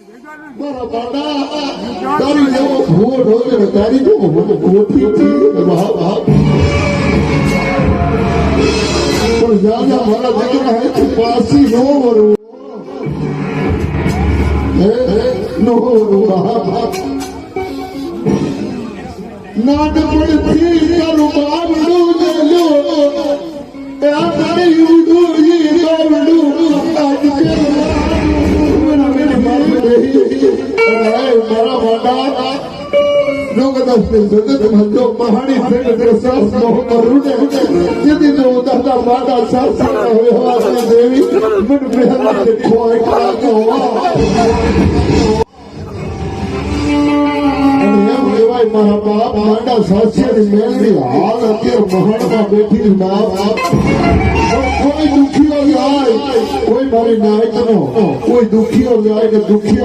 મારા બાડા તારી જેવો ભૂવો ઢોલે ને તારી જેવો મને ગોઠી વાહ વાહ પણ જ્યાં મારા દીકરા હે પાસી નો વરું નો વરું નાનપણથી તારું બાબડું જેલું એ આ તારી ઉડું ઈ બાબડું આજ મારા માતા लोग दस्ते जगत मध्यो महानी से सास मोह करू ने यदि जो दादा माता सास हुए हमारी देवी मन प्रेरणा से खोए करा को भाई मारा बाप मांडा सास्य ने मेलनी हाल અત્યારે મહાણમાં બેઠી બાપ કોઈ દુખી હોય કોઈ મારી નાયકનો કોઈ દુખી હોય કે દુખી